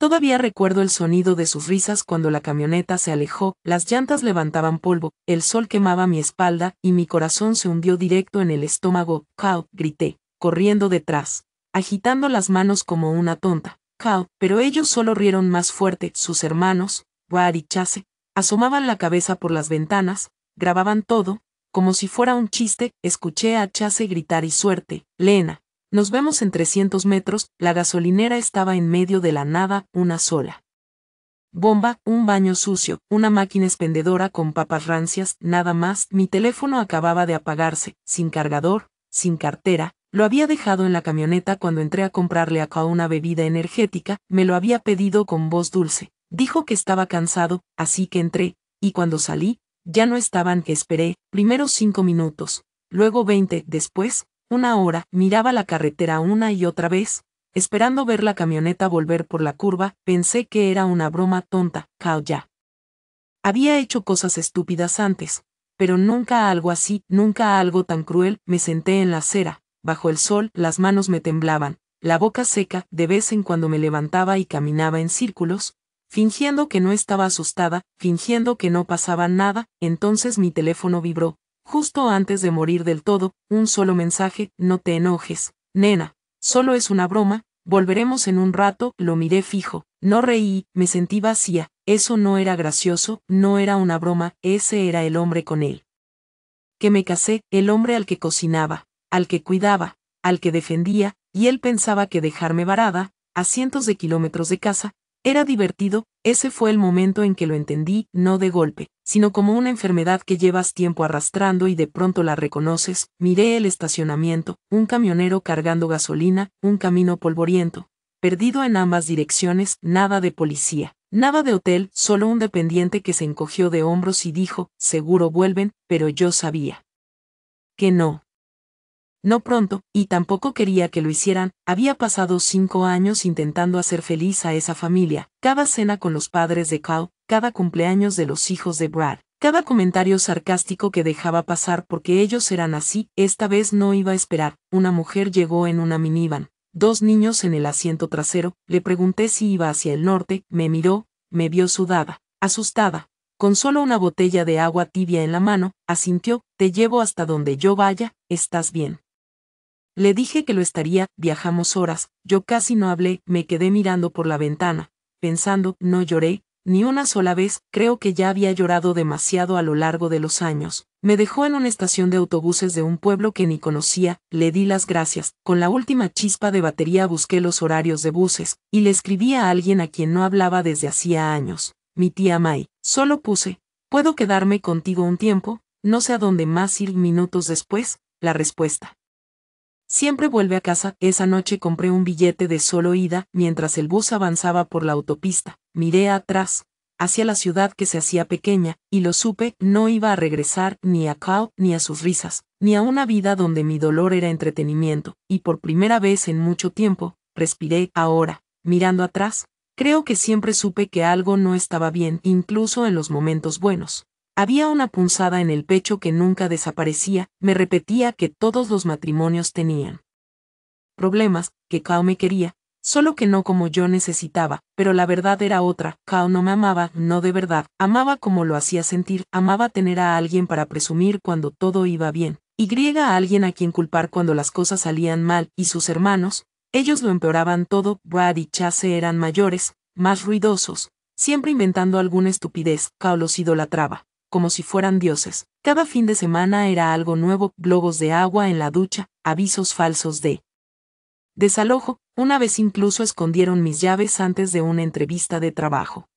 Todavía recuerdo el sonido de sus risas cuando la camioneta se alejó, las llantas levantaban polvo, el sol quemaba mi espalda y mi corazón se hundió directo en el estómago. «Cal», grité, corriendo detrás, agitando las manos como una tonta. «Cal», pero ellos solo rieron más fuerte. Sus hermanos, Brad y Chase, asomaban la cabeza por las ventanas, grababan todo, como si fuera un chiste. Escuché a Chase gritar: «Y suerte, Lena. Nos vemos en 300 metros». La gasolinera estaba en medio de la nada, una sola bomba, un baño sucio, una máquina expendedora con papas rancias, nada más. Mi teléfono acababa de apagarse, sin cargador, sin cartera. Lo había dejado en la camioneta cuando entré a comprarle a Cal una bebida energética. Me lo había pedido con voz dulce. Dijo que estaba cansado, así que entré, y cuando salí, ya no estaban. Esperé, primero 5 minutos, luego 20, después, una hora. Miraba la carretera una y otra vez, esperando ver la camioneta volver por la curva. Pensé que era una broma tonta. Cal ya había hecho cosas estúpidas antes, pero nunca algo así, nunca algo tan cruel. Me senté en la acera, bajo el sol, las manos me temblaban, la boca seca. De vez en cuando me levantaba y caminaba en círculos, fingiendo que no estaba asustada, fingiendo que no pasaba nada. Entonces mi teléfono vibró, justo antes de morir del todo, un solo mensaje: «No te enojes, nena. Solo es una broma, volveremos en un rato». Lo miré fijo, no reí, me sentí vacía. Eso no era gracioso, no era una broma, ese era el hombre con él que me casé, el hombre al que cocinaba, al que cuidaba, al que defendía, y él pensaba que dejarme varada, a cientos de kilómetros de casa, era divertido. Ese fue el momento en que lo entendí, no de golpe, sino como una enfermedad que llevas tiempo arrastrando y de pronto la reconoces. Miré el estacionamiento, un camionero cargando gasolina, un camino polvoriento, perdido en ambas direcciones, nada de policía, nada de hotel, solo un dependiente que se encogió de hombros y dijo: «Seguro vuelven», pero yo sabía que no. No pronto, y tampoco quería que lo hicieran. Había pasado 5 años intentando hacer feliz a esa familia, cada cena con los padres de Cal, cada cumpleaños de los hijos de Brad, cada comentario sarcástico que dejaba pasar porque ellos eran así. Esta vez no iba a esperar. Una mujer llegó en una minivan, 2 niños en el asiento trasero. Le pregunté si iba hacia el norte, me miró, me vio sudada, asustada, con solo una botella de agua tibia en la mano, asintió: «Te llevo hasta donde yo vaya, ¿estás bien?». Le dije que lo estaría. Viajamos horas, yo casi no hablé, me quedé mirando por la ventana, pensando. No lloré, ni una sola vez, creo que ya había llorado demasiado a lo largo de los años. Me dejó en una estación de autobuses de un pueblo que ni conocía, le di las gracias. Con la última chispa de batería busqué los horarios de buses, y le escribí a alguien a quien no hablaba desde hacía años, mi tía May. Solo puse: «¿Puedo quedarme contigo un tiempo? No sé a dónde más ir». Minutos después, la respuesta: «Siempre vuelve a casa». Esa noche compré un billete de solo ida. Mientras el bus avanzaba por la autopista, miré atrás, hacia la ciudad que se hacía pequeña, y lo supe: no iba a regresar, ni a Cal, ni a sus risas, ni a una vida donde mi dolor era entretenimiento. Y por primera vez en mucho tiempo, respiré. Ahora, mirando atrás, creo que siempre supe que algo no estaba bien, incluso en los momentos buenos. Había una punzada en el pecho que nunca desaparecía. Me repetía que todos los matrimonios tenían problemas, que Cal me quería, solo que no como yo necesitaba, pero la verdad era otra. Cal no me amaba, no de verdad, amaba como lo hacía sentir, amaba tener a alguien para presumir cuando todo iba bien, y a alguien a quien culpar cuando las cosas salían mal. Y sus hermanos, ellos lo empeoraban todo. Brad y Chase eran mayores, más ruidosos, siempre inventando alguna estupidez. Cal los idolatraba, como si fueran dioses. Cada fin de semana era algo nuevo: globos de agua en la ducha, avisos falsos de desalojo. Una vez incluso escondieron mis llaves antes de una entrevista de trabajo,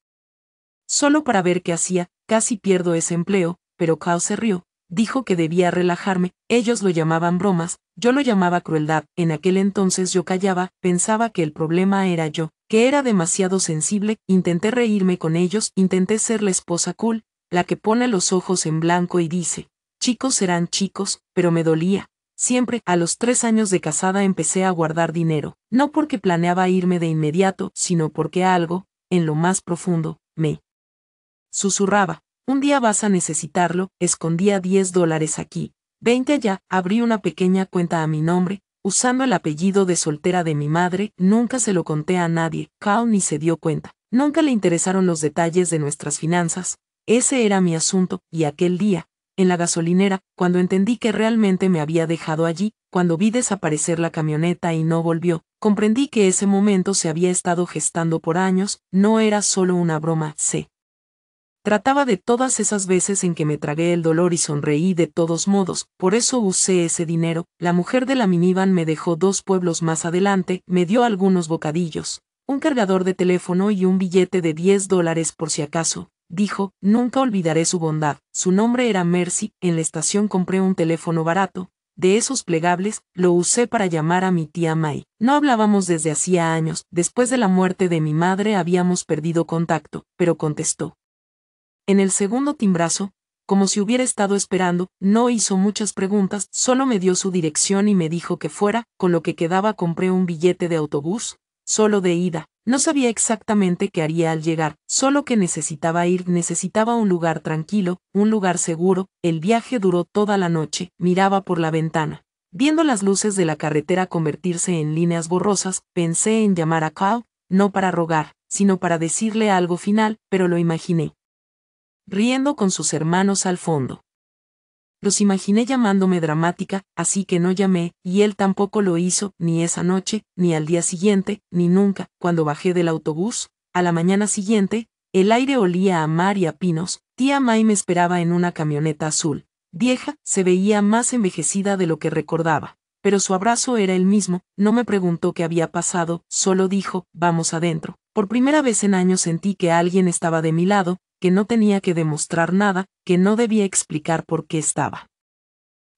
solo para ver qué hacía. Casi pierdo ese empleo, pero Cal se rió, dijo que debía relajarme. Ellos lo llamaban bromas, yo lo llamaba crueldad. En aquel entonces yo callaba, pensaba que el problema era yo, que era demasiado sensible. Intenté reírme con ellos, intenté ser la esposa cool, la que pone los ojos en blanco y dice: «Chicos serán chicos», pero me dolía. Siempre. A los 3 años de casada empecé a guardar dinero, no porque planeaba irme de inmediato, sino porque algo, en lo más profundo, me susurraba: «Un día vas a necesitarlo». Escondía $10 aquí, 20 allá, abrí una pequeña cuenta a mi nombre, usando el apellido de soltera de mi madre. Nunca se lo conté a nadie. Carl ni se dio cuenta. Nunca le interesaron los detalles de nuestras finanzas. Ese era mi asunto, y aquel día, en la gasolinera, cuando entendí que realmente me había dejado allí, cuando vi desaparecer la camioneta y no volvió, comprendí que ese momento se había estado gestando por años, no era solo una broma, se trataba de todas esas veces en que me tragué el dolor y sonreí de todos modos, por eso usé ese dinero. La mujer de la minivan me dejó 2 pueblos más adelante, me dio algunos bocadillos, un cargador de teléfono y un billete de $10 por si acaso. Dijo, nunca olvidaré su bondad. Su nombre era Mercy. En la estación compré un teléfono barato, de esos plegables, lo usé para llamar a mi tía May. No hablábamos desde hacía años, después de la muerte de mi madre habíamos perdido contacto, pero contestó. En el segundo timbrazo, como si hubiera estado esperando, no hizo muchas preguntas, solo me dio su dirección y me dijo que fuera. Con lo que quedaba compré un billete de autobús, solo de ida. No sabía exactamente qué haría al llegar, solo que necesitaba ir, necesitaba un lugar tranquilo, un lugar seguro. El viaje duró toda la noche, miraba por la ventana. Viendo las luces de la carretera convertirse en líneas borrosas, pensé en llamar a Carl, no para rogar, sino para decirle algo final, pero lo imaginé riendo con sus hermanos al fondo. Los imaginé llamándome dramática, así que no llamé, y él tampoco lo hizo, ni esa noche, ni al día siguiente, ni nunca. Cuando bajé del autobús, a la mañana siguiente, el aire olía a mar y a pinos. Tía May me esperaba en una camioneta azul. Vieja, se veía más envejecida de lo que recordaba, pero su abrazo era el mismo. No me preguntó qué había pasado, solo dijo, vamos adentro. Por primera vez en años sentí que alguien estaba de mi lado, que no tenía que demostrar nada, que no debía explicar por qué estaba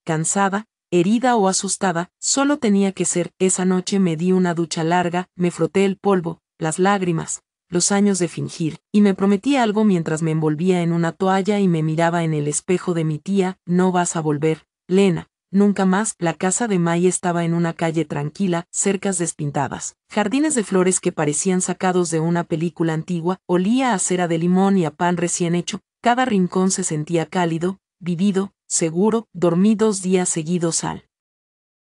cansada, herida o asustada, solo tenía que ser. Esa noche me di una ducha larga, me froté el polvo, las lágrimas, los años de fingir, y me prometí algo mientras me envolvía en una toalla y me miraba en el espejo de mi tía. No vas a volver, Lena. Nunca más. La casa de May estaba en una calle tranquila, cercas despintadas, jardines de flores que parecían sacados de una película antigua, olía a cera de limón y a pan recién hecho. Cada rincón se sentía cálido, vivido, seguro. Dormí 2 días seguidos al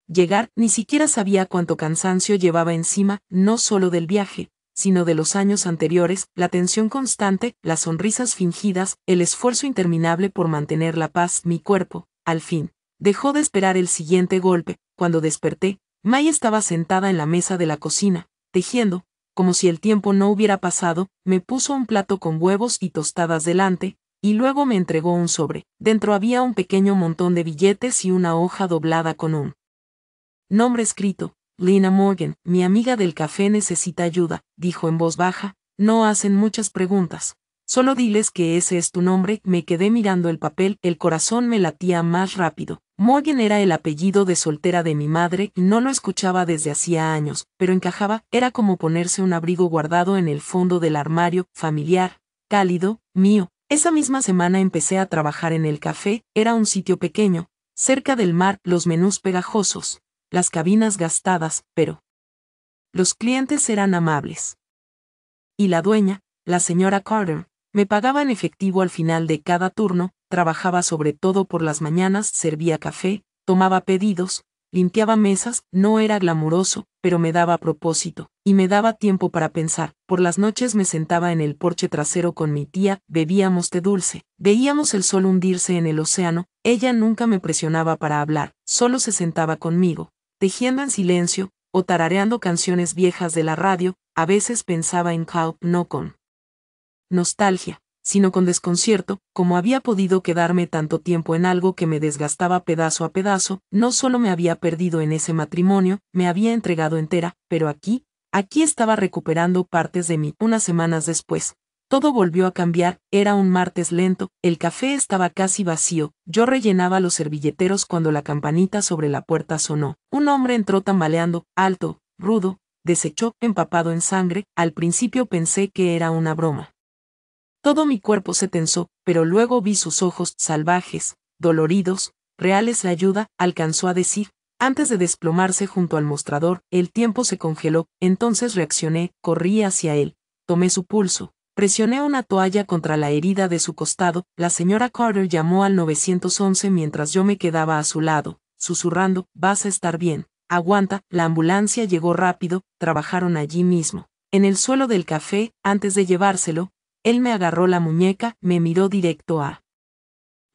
llegar. Ni siquiera sabía cuánto cansancio llevaba encima, no solo del viaje, sino de los años anteriores, la tensión constante, las sonrisas fingidas, el esfuerzo interminable por mantener la paz. Mi cuerpo, al fin, dejó de esperar el siguiente golpe. Cuando desperté, May estaba sentada en la mesa de la cocina, tejiendo, como si el tiempo no hubiera pasado. Me puso un plato con huevos y tostadas delante, y luego me entregó un sobre. Dentro había un pequeño montón de billetes y una hoja doblada con un nombre escrito. Lena Morgan, mi amiga del café necesita ayuda, dijo en voz baja. No hacen muchas preguntas. Solo diles que ese es tu nombre. Me quedé mirando el papel, el corazón me latía más rápido. Morgan era el apellido de soltera de mi madre, y no lo escuchaba desde hacía años, pero encajaba. Era como ponerse un abrigo guardado en el fondo del armario, familiar, cálido, mío. Esa misma semana empecé a trabajar en el café. Era un sitio pequeño, cerca del mar, los menús pegajosos, las cabinas gastadas, pero los clientes eran amables. Y la dueña, la señora Carter, me pagaba en efectivo al final de cada turno. Trabajaba sobre todo por las mañanas, servía café, tomaba pedidos, limpiaba mesas. No era glamuroso, pero me daba propósito, y me daba tiempo para pensar. Por las noches me sentaba en el porche trasero con mi tía, bebíamos té dulce, veíamos el sol hundirse en el océano. Ella nunca me presionaba para hablar, solo se sentaba conmigo, tejiendo en silencio, o tarareando canciones viejas de la radio. A veces pensaba en Carl, no con nostalgia, sino con desconcierto. Como había podido quedarme tanto tiempo en algo que me desgastaba pedazo a pedazo. No solo me había perdido en ese matrimonio, me había entregado entera, pero aquí estaba recuperando partes de mí. Unas semanas después, todo volvió a cambiar. Era un martes lento, el café estaba casi vacío. Yo rellenaba los servilleteros cuando la campanita sobre la puerta sonó. Un hombre entró tambaleando, alto, rudo, deshecho, empapado en sangre. Al principio pensé que era una broma. Todo mi cuerpo se tensó, pero luego vi sus ojos, salvajes, doloridos, reales. La ayuda, alcanzó a decir, antes de desplomarse junto al mostrador. El tiempo se congeló. Entonces reaccioné, corrí hacia él, tomé su pulso, presioné una toalla contra la herida de su costado. La señora Carter llamó al 911 mientras yo me quedaba a su lado, susurrando, vas a estar bien. Aguanta, la ambulancia llegó rápido, trabajaron allí mismo. En el suelo del café, antes de llevárselo, él me agarró la muñeca, me miró directo a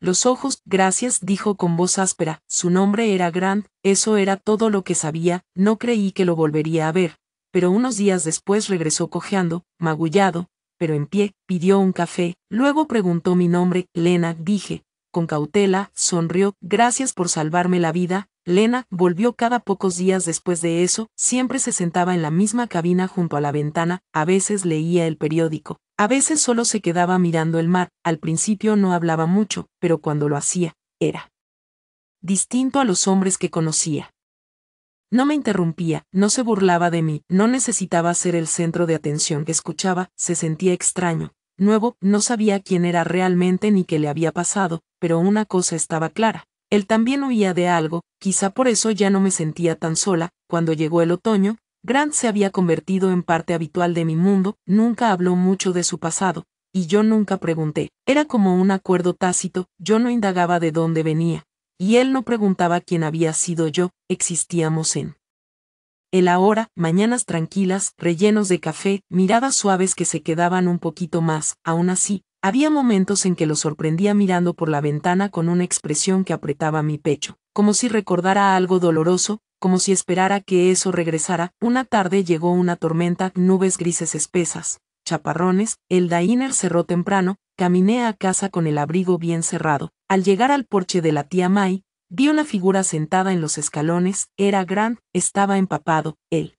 los ojos. Gracias, dijo con voz áspera. Su nombre era Grant, eso era todo lo que sabía, no creí que lo volvería a ver. Pero unos días después regresó cojeando, magullado, pero en pie, pidió un café, luego preguntó mi nombre. Lena, dije, con cautela, sonrió. Gracias por salvarme la vida. Lena volvió cada pocos días después de eso, siempre se sentaba en la misma cabina junto a la ventana, a veces leía el periódico, a veces solo se quedaba mirando el mar. Al principio no hablaba mucho, pero cuando lo hacía, era distinto a los hombres que conocía. No me interrumpía, no se burlaba de mí, no necesitaba ser el centro de atención que escuchaba, se sentía extraño, nuevo, no sabía quién era realmente ni qué le había pasado, pero una cosa estaba clara. Él también huía de algo, quizá por eso ya no me sentía tan sola. Cuando llegó el otoño, Grant se había convertido en parte habitual de mi mundo, nunca habló mucho de su pasado, y yo nunca pregunté. Era como un acuerdo tácito, yo no indagaba de dónde venía, y él no preguntaba quién había sido yo, existíamos en el ahora, mañanas tranquilas, rellenos de café, miradas suaves que se quedaban un poquito más. Aún así, había momentos en que lo sorprendía mirando por la ventana con una expresión que apretaba mi pecho, como si recordara algo doloroso, como si esperara que eso regresara. Una tarde llegó una tormenta, nubes grises espesas, chaparrones, el diner cerró temprano, caminé a casa con el abrigo bien cerrado. Al llegar al porche de la tía May, vi una figura sentada en los escalones. Era Grant, estaba empapado, el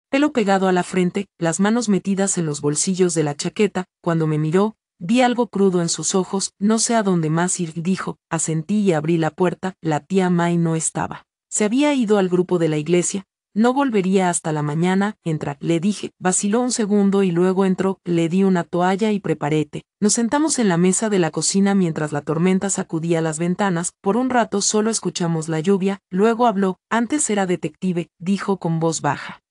pelo pegado a la frente, las manos metidas en los bolsillos de la chaqueta. Cuando me miró, vi algo crudo en sus ojos. No sé a dónde más ir, dijo. Asentí y abrí la puerta. La tía May no estaba. Se había ido al grupo de la iglesia. No volvería hasta la mañana. Entra, le dije. Vaciló un segundo y luego entró. Le di una toalla y preparé té. Nos sentamos en la mesa de la cocina mientras la tormenta sacudía las ventanas. Por un rato solo escuchamos la lluvia. Luego habló. Antes era detective, dijo con voz baja.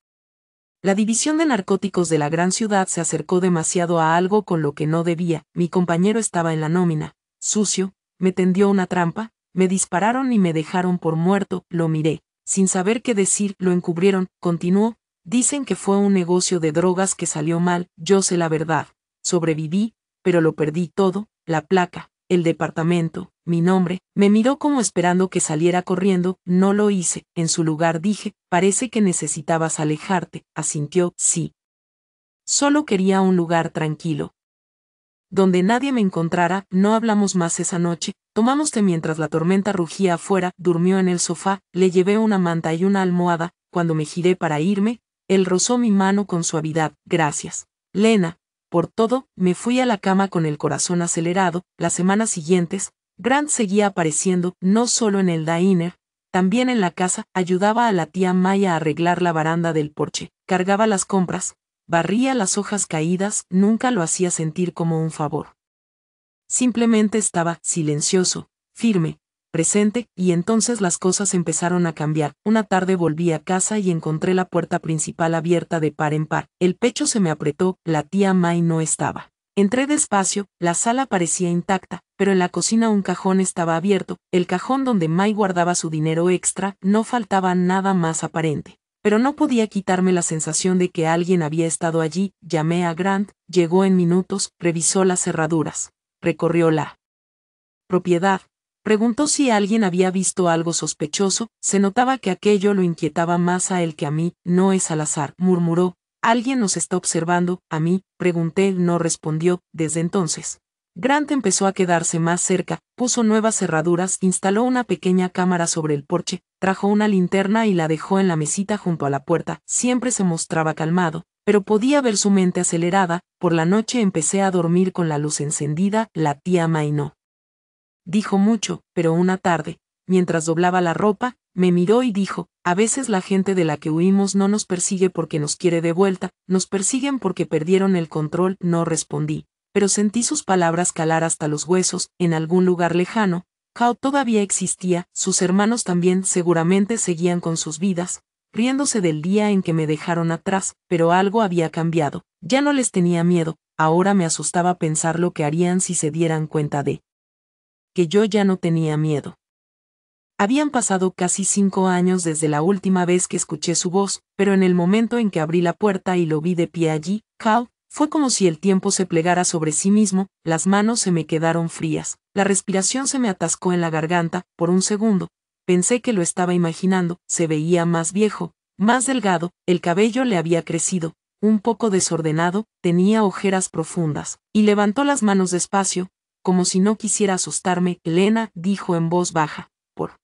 La división de narcóticos de la gran ciudad se acercó demasiado a algo con lo que no debía. Mi compañero estaba en la nómina. Sucio, me tendió una trampa, me dispararon y me dejaron por muerto. Lo miré. Sin saber qué decir, lo encubrieron. Continuó. Dicen que fue un negocio de drogas que salió mal. Yo sé la verdad. Sobreviví, pero lo perdí todo, la placa, el departamento, mi nombre. Me miró como esperando que saliera corriendo. No lo hice. En su lugar dije, parece que necesitabas alejarte. Asintió, sí. Solo quería un lugar tranquilo, donde nadie me encontrara. No hablamos más esa noche. Tomamos té mientras la tormenta rugía afuera. Durmió en el sofá. Le llevé una manta y una almohada. Cuando me giré para irme, él rozó mi mano con suavidad. Gracias, Lena, por todo. Me fui a la cama con el corazón acelerado. Las semanas siguientes, Grant seguía apareciendo, no solo en el diner, también en la casa. Ayudaba a la tía Maya a arreglar la baranda del porche, cargaba las compras, barría las hojas caídas. Nunca lo hacía sentir como un favor. Simplemente estaba silencioso, firme, presente. Y entonces las cosas empezaron a cambiar. Una tarde volví a casa y encontré la puerta principal abierta de par en par. El pecho se me apretó. La tía May no estaba. Entré despacio. La sala parecía intacta, pero en la cocina un cajón estaba abierto, el cajón donde May guardaba su dinero extra. No faltaba nada más aparente, pero no podía quitarme la sensación de que alguien había estado allí. Llamé a Grant, llegó en minutos, revisó las cerraduras, recorrió la propiedad, preguntó si alguien había visto algo sospechoso. Se notaba que aquello lo inquietaba más a él que a mí. No es al azar, murmuró. Alguien nos está observando. A mí, pregunté. No respondió. Desde entonces, Grant empezó a quedarse más cerca, puso nuevas cerraduras, instaló una pequeña cámara sobre el porche, trajo una linterna y la dejó en la mesita junto a la puerta. Siempre se mostraba calmado, pero podía ver su mente acelerada. Por la noche empecé a dormir con la luz encendida. La tía May no dijo mucho, pero una tarde, mientras doblaba la ropa, me miró y dijo, a veces la gente de la que huimos no nos persigue porque nos quiere de vuelta, nos persiguen porque perdieron el control. No respondí, pero sentí sus palabras calar hasta los huesos. En algún lugar lejano, Kao todavía existía, sus hermanos también seguramente seguían con sus vidas, riéndose del día en que me dejaron atrás, pero algo había cambiado. Ya no les tenía miedo, ahora me asustaba pensar lo que harían si se dieran cuenta de que yo ya no tenía miedo. Habían pasado casi 5 años desde la última vez que escuché su voz, pero en el momento en que abrí la puerta y lo vi de pie allí, Cal, fue como si el tiempo se plegara sobre sí mismo, las manos se me quedaron frías, la respiración se me atascó en la garganta, por un segundo. Pensé que lo estaba imaginando, se veía más viejo, más delgado, el cabello le había crecido, un poco desordenado, tenía ojeras profundas, y levantó las manos despacio, como si no quisiera asustarme. Elena, dijo en voz baja, por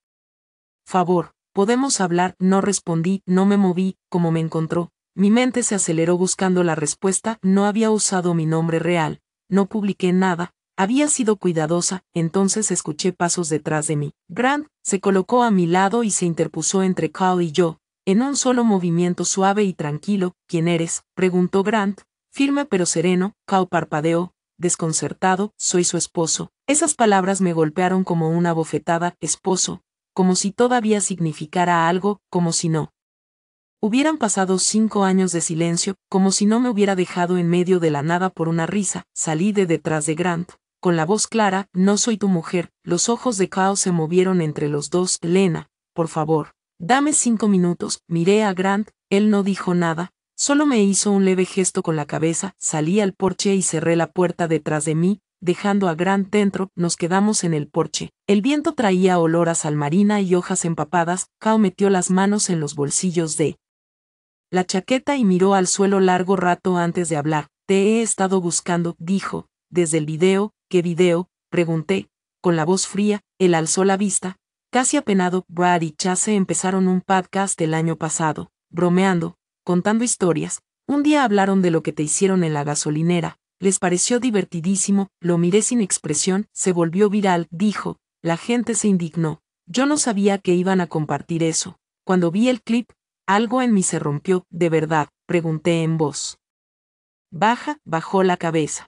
favor, ¿podemos hablar? No respondí, no me moví, como me encontró. Mi mente se aceleró buscando la respuesta, no había usado mi nombre real, no publiqué nada, había sido cuidadosa. Entonces escuché pasos detrás de mí. Grant se colocó a mi lado y se interpuso entre Cal y yo, en un solo movimiento suave y tranquilo. ¿Quién eres?, preguntó Grant, firme pero sereno. Cal parpadeó, desconcertado. Soy su esposo. Esas palabras me golpearon como una bofetada. Esposo, como si todavía significara algo, como si no hubieran pasado 5 años de silencio, como si no me hubiera dejado en medio de la nada por una risa. Salí de detrás de Grant, con la voz clara, no soy tu mujer. Los ojos de Cal se movieron entre los dos. Elena, por favor, dame 5 minutos. Miré a Grant, él no dijo nada, solo me hizo un leve gesto con la cabeza. Salí al porche y cerré la puerta detrás de mí, dejando a Grant dentro. Nos quedamos en el porche. El viento traía olor a sal marina y hojas empapadas. Cal metió las manos en los bolsillos de la chaqueta y miró al suelo largo rato antes de hablar. Te he estado buscando, dijo. ¿Desde el video? ¿Qué video?, pregunté, con la voz fría. Él alzó la vista, casi apenado. Brad y Chase empezaron un podcast el año pasado, bromeando, contando historias. Un día hablaron de lo que te hicieron en la gasolinera. Les pareció divertidísimo. Lo miré sin expresión. Se volvió viral, dijo. La gente se indignó. Yo no sabía que iban a compartir eso. Cuando vi el clip, algo en mí se rompió. ¿De verdad?, pregunté en voz baja. Bajó la cabeza.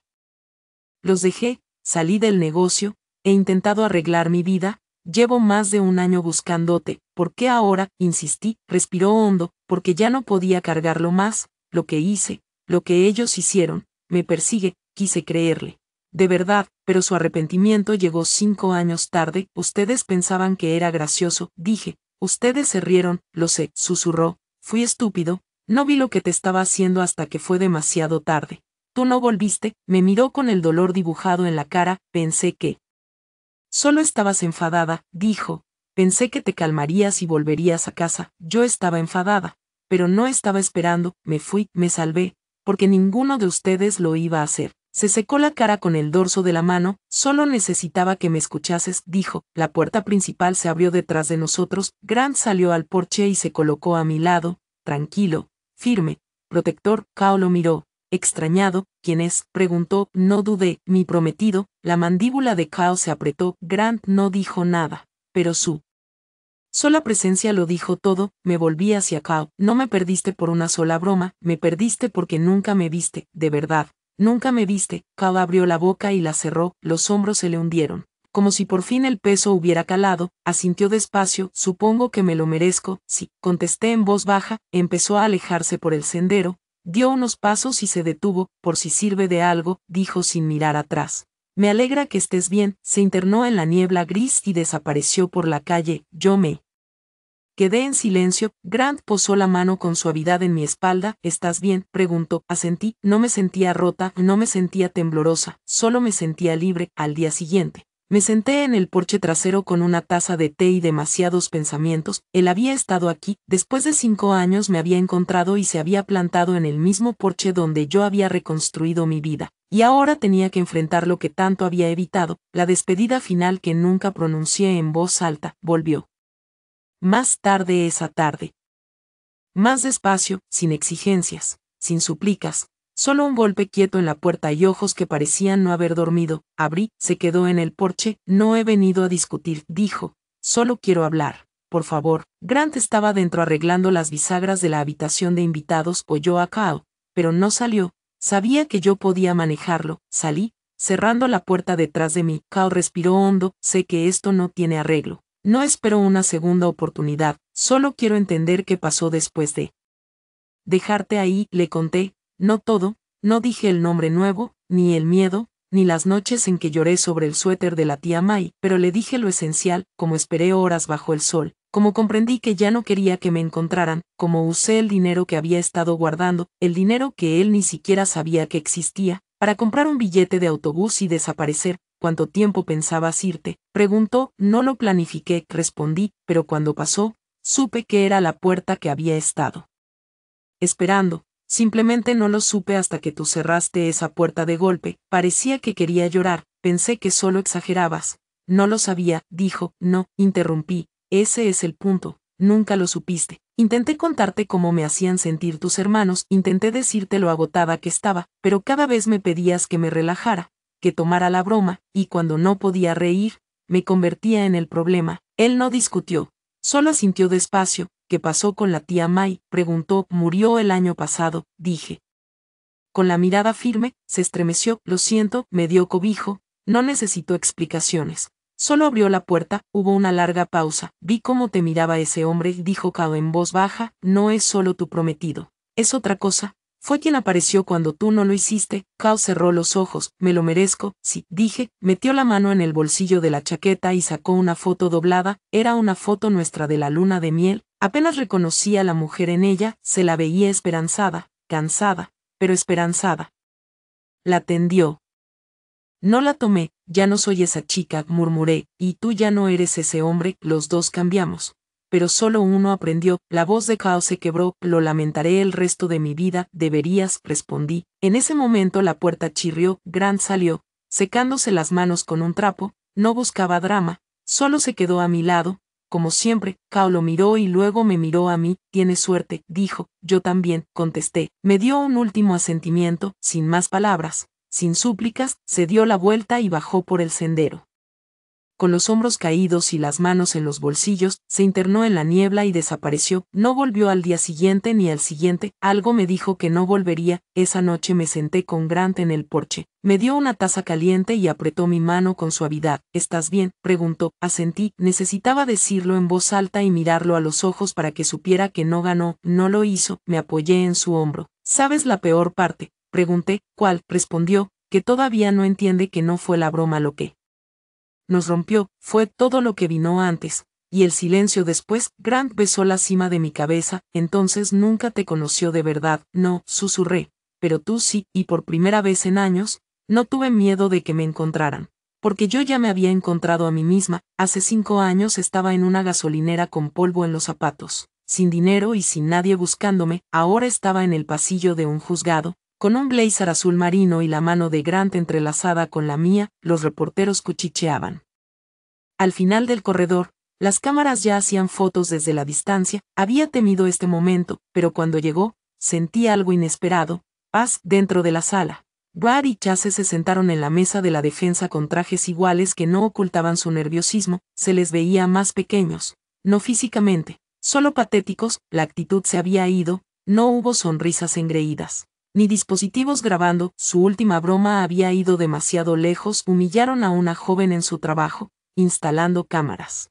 Los dejé, salí del negocio, he intentado arreglar mi vida, llevo más de un año buscándote. ¿Por qué ahora?, insistí. Respiró hondo, porque ya no podía cargarlo más. Lo que hice, lo que ellos hicieron, me persigue. Quise creerle. De verdad, pero su arrepentimiento llegó 5 años tarde. Ustedes pensaban que era gracioso, dije. Ustedes se rieron, lo sé, susurró. Fui estúpido, no vi lo que te estaba haciendo hasta que fue demasiado tarde. Tú no volviste. Me miró con el dolor dibujado en la cara. Pensé que solo estabas enfadada, dijo. Pensé que te calmarías y volverías a casa. Yo estaba enfadada, pero no estaba esperando. Me fui, me salvé, porque ninguno de ustedes lo iba a hacer. Se secó la cara con el dorso de la mano. Solo necesitaba que me escuchases, dijo. La puerta principal se abrió detrás de nosotros. Grant salió al porche y se colocó a mi lado, tranquilo, firme, protector. Cal lo miró, extrañado. ¿Quién es?, preguntó. No dudé. Mi prometido. La mandíbula de Cal se apretó. Grant no dijo nada, pero su sola presencia lo dijo todo. Me volví hacia Cal. No me perdiste por una sola broma, me perdiste porque nunca me viste, de verdad. Nunca me viste. Cal abrió la boca y la cerró. Los hombros se le hundieron, como si por fin el peso hubiera calado. Asintió despacio. Supongo que me lo merezco. Sí, contesté en voz baja. Empezó a alejarse por el sendero, dio unos pasos y se detuvo. Por si sirve de algo, dijo sin mirar atrás. Me alegra que estés bien. Se internó en la niebla gris y desapareció por la calle. Yo me quedé en silencio. Grant posó la mano con suavidad en mi espalda. ¿Estás bien?, preguntó. Asentí. No me sentía rota, no me sentía temblorosa, solo me sentía libre. Al día siguiente, me senté en el porche trasero con una taza de té y demasiados pensamientos. Él había estado aquí. Después de 5 años me había encontrado y se había plantado en el mismo porche donde yo había reconstruido mi vida. Y ahora tenía que enfrentar lo que tanto había evitado. La despedida final que nunca pronuncié en voz alta. Volvió más tarde esa tarde. Más despacio, sin exigencias, sin súplicas, solo un golpe quieto en la puerta y ojos que parecían no haber dormido. Abrí, se quedó en el porche. No he venido a discutir, dijo. Solo quiero hablar, por favor. Grant estaba dentro arreglando las bisagras de la habitación de invitados. Oyó a Cal, pero no salió. Sabía que yo podía manejarlo. Salí, cerrando la puerta detrás de mí. Cal respiró hondo. Sé que esto no tiene arreglo. No espero una segunda oportunidad, solo quiero entender qué pasó después de dejarte ahí. Le conté, no todo, no dije el nombre nuevo, ni el miedo, ni las noches en que lloré sobre el suéter de la tía May, pero le dije lo esencial, como esperé horas bajo el sol, como comprendí que ya no quería que me encontraran, como usé el dinero que había estado guardando, el dinero que él ni siquiera sabía que existía, para comprar un billete de autobús y desaparecer. ¿Cuánto tiempo pensabas irte?, preguntó. No lo planifiqué, respondí, pero cuando pasó, supe que era la puerta que había estado esperando. Simplemente no lo supe hasta que tú cerraste esa puerta de golpe. Parecía que quería llorar. Pensé que solo exagerabas. No lo sabía, dijo. No, interrumpí. Ese es el punto. Nunca lo supiste. Intenté contarte cómo me hacían sentir tus hermanos, intenté decirte lo agotada que estaba, pero cada vez me pedías que me relajara, que tomara la broma, y cuando no podía reír, me convertía en el problema. Él no discutió. Solo asintió despacio. ¿Qué pasó con la tía May?, preguntó. Murió el año pasado, dije. Con la mirada firme, se estremeció. Lo siento, me dio cobijo. No necesitó explicaciones. Solo abrió la puerta. Hubo una larga pausa. Vi cómo te miraba ese hombre, dijo Cao en voz baja. No es solo tu prometido. Es otra cosa. Fue quien apareció cuando tú no lo hiciste. Cao cerró los ojos. Me lo merezco, sí, dije. Metió la mano en el bolsillo de la chaqueta y sacó una foto doblada. Era una foto nuestra de la luna de miel. Apenas reconocía a la mujer en ella, se la veía esperanzada, cansada, pero esperanzada. La tendió. No la tomé. Ya no soy esa chica, murmuré, y tú ya no eres ese hombre. Los dos cambiamos. Pero solo uno aprendió. La voz de Cao se quebró. Lo lamentaré el resto de mi vida. Deberías, respondí. En ese momento la puerta chirrió. Grant salió, secándose las manos con un trapo. No buscaba drama, solo se quedó a mi lado. Como siempre. Cao lo miró y luego me miró a mí. Tienes suerte, dijo. Yo también, contesté. Me dio un último asentimiento, sin más palabras, sin súplicas. Se dio la vuelta y bajó por el sendero. Con los hombros caídos y las manos en los bolsillos, se internó en la niebla y desapareció. No volvió al día siguiente ni al siguiente. Algo me dijo que no volvería. Esa noche me senté con Grant en el porche. Me dio una taza caliente y apretó mi mano con suavidad. ¿Estás bien?, preguntó. Asentí. Necesitaba decirlo en voz alta y mirarlo a los ojos para que supiera que no ganó. No lo hizo. Me apoyé en su hombro. ¿Sabes la peor parte?, pregunté. ¿Cuál?, respondió. Que todavía no entiende que no fue la broma lo que nos rompió, fue todo lo que vino antes, y el silencio después. Grant besó la cima de mi cabeza. Entonces nunca te conoció de verdad. No, susurré, pero tú sí, y por primera vez en años, no tuve miedo de que me encontraran, porque yo ya me había encontrado a mí misma. Hace 5 años estaba en una gasolinera con polvo en los zapatos, sin dinero y sin nadie buscándome. Ahora estaba en el pasillo de un juzgado, con un blazer azul marino y la mano de Grant entrelazada con la mía. Los reporteros cuchicheaban al final del corredor. Las cámaras ya hacían fotos desde la distancia. Había temido este momento, pero cuando llegó, sentí algo inesperado. Paz dentro de la sala. Brad y Chase se sentaron en la mesa de la defensa con trajes iguales que no ocultaban su nerviosismo. Se les veía más pequeños, no físicamente, solo patéticos. La actitud se había ido. No hubo sonrisas engreídas, ni dispositivos grabando. Su última broma había ido demasiado lejos. Humillaron a una joven en su trabajo, instalando cámaras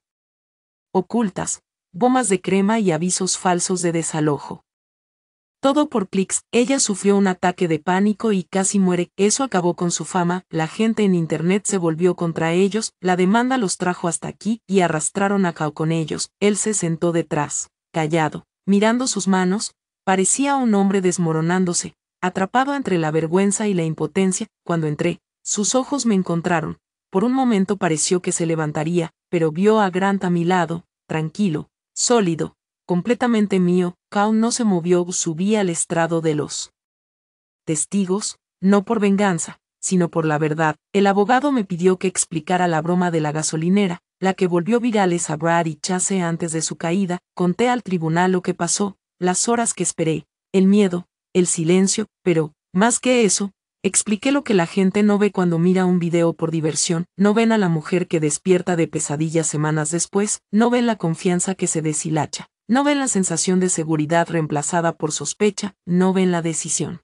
ocultas, bombas de crema y avisos falsos de desalojo. Todo por clics. Ella sufrió un ataque de pánico y casi muere. Eso acabó con su fama. La gente en internet se volvió contra ellos. La demanda los trajo hasta aquí y arrastraron a Cao con ellos. Él se sentó detrás, callado, mirando sus manos. Parecía un hombre desmoronándose, atrapado entre la vergüenza y la impotencia. Cuando entré, sus ojos me encontraron. Por un momento pareció que se levantaría, pero vio a Grant a mi lado, tranquilo, sólido, completamente mío. Cao no se movió. Subí al estrado de los testigos, no por venganza, sino por la verdad. El abogado me pidió que explicara la broma de la gasolinera, la que volvió virales a Brad y Chase antes de su caída. Conté al tribunal lo que pasó, las horas que esperé, el miedo, el silencio, pero, más que eso, expliqué lo que la gente no ve cuando mira un video por diversión. No ven a la mujer que despierta de pesadillas semanas después, no ven la confianza que se deshilacha, no ven la sensación de seguridad reemplazada por sospecha, no ven la decisión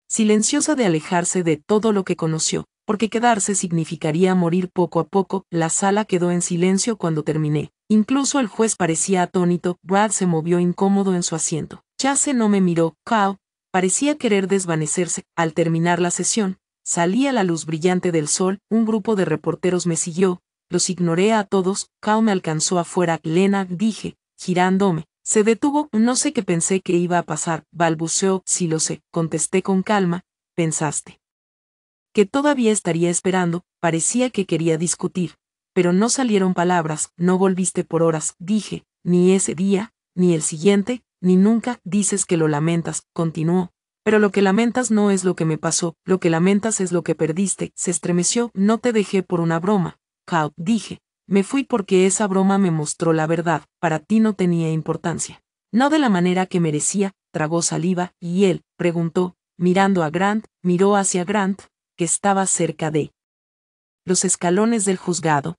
silenciosa de alejarse de todo lo que conoció, porque quedarse significaría morir poco a poco. La sala quedó en silencio cuando terminé. Incluso el juez parecía atónito. Brad se movió incómodo en su asiento. Chase no me miró. Cao parecía querer desvanecerse. Al terminar la sesión, Salí a la luz brillante del sol, un grupo de reporteros me siguió, los ignoré a todos, Cao me alcanzó afuera, Lena, dije, girándome. Se detuvo, no sé qué pensé que iba a pasar, balbuceó, sí lo sé, contesté con calma, pensaste. Que todavía estaría esperando, parecía que quería discutir. Pero no salieron palabras, no volviste por horas, dije, ni ese día, ni el siguiente, ni nunca, dices que lo lamentas, continuó. Pero lo que lamentas no es lo que me pasó, lo que lamentas es lo que perdiste, se estremeció, no te dejé por una broma. Cao, dije, me fui porque esa broma me mostró la verdad, para ti no tenía importancia. No de la manera que merecía, tragó saliva, y él, preguntó, mirando a Grant, miró hacia Grant, que estaba cerca de los escalones del juzgado.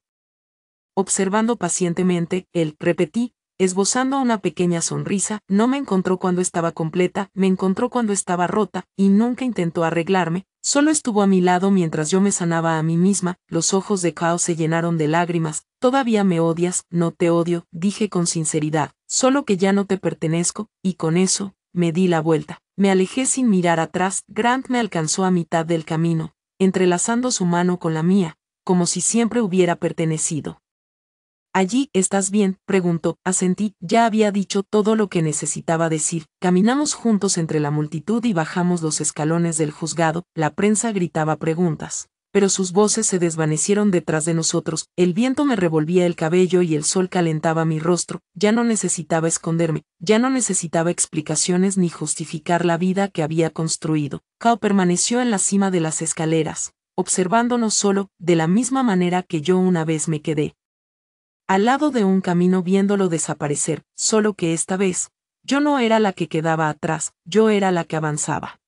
Observando pacientemente, él, repetí, esbozando una pequeña sonrisa, no me encontró cuando estaba completa, me encontró cuando estaba rota, y nunca intentó arreglarme, solo estuvo a mi lado mientras yo me sanaba a mí misma, los ojos de Cao se llenaron de lágrimas, todavía me odias, no te odio, dije con sinceridad, solo que ya no te pertenezco, y con eso, me di la vuelta. Me alejé sin mirar atrás, Grant me alcanzó a mitad del camino, entrelazando su mano con la mía, como si siempre hubiera pertenecido. Allí, ¿estás bien?, preguntó, asentí, ya había dicho todo lo que necesitaba decir. Caminamos juntos entre la multitud y bajamos los escalones del juzgado, la prensa gritaba preguntas. Pero sus voces se desvanecieron detrás de nosotros, el viento me revolvía el cabello y el sol calentaba mi rostro, ya no necesitaba esconderme, ya no necesitaba explicaciones ni justificar la vida que había construido. Cao permaneció en la cima de las escaleras, observándonos solo, de la misma manera que yo una vez me quedé al lado de un camino viéndolo desaparecer, solo que esta vez, yo no era la que quedaba atrás, yo era la que avanzaba.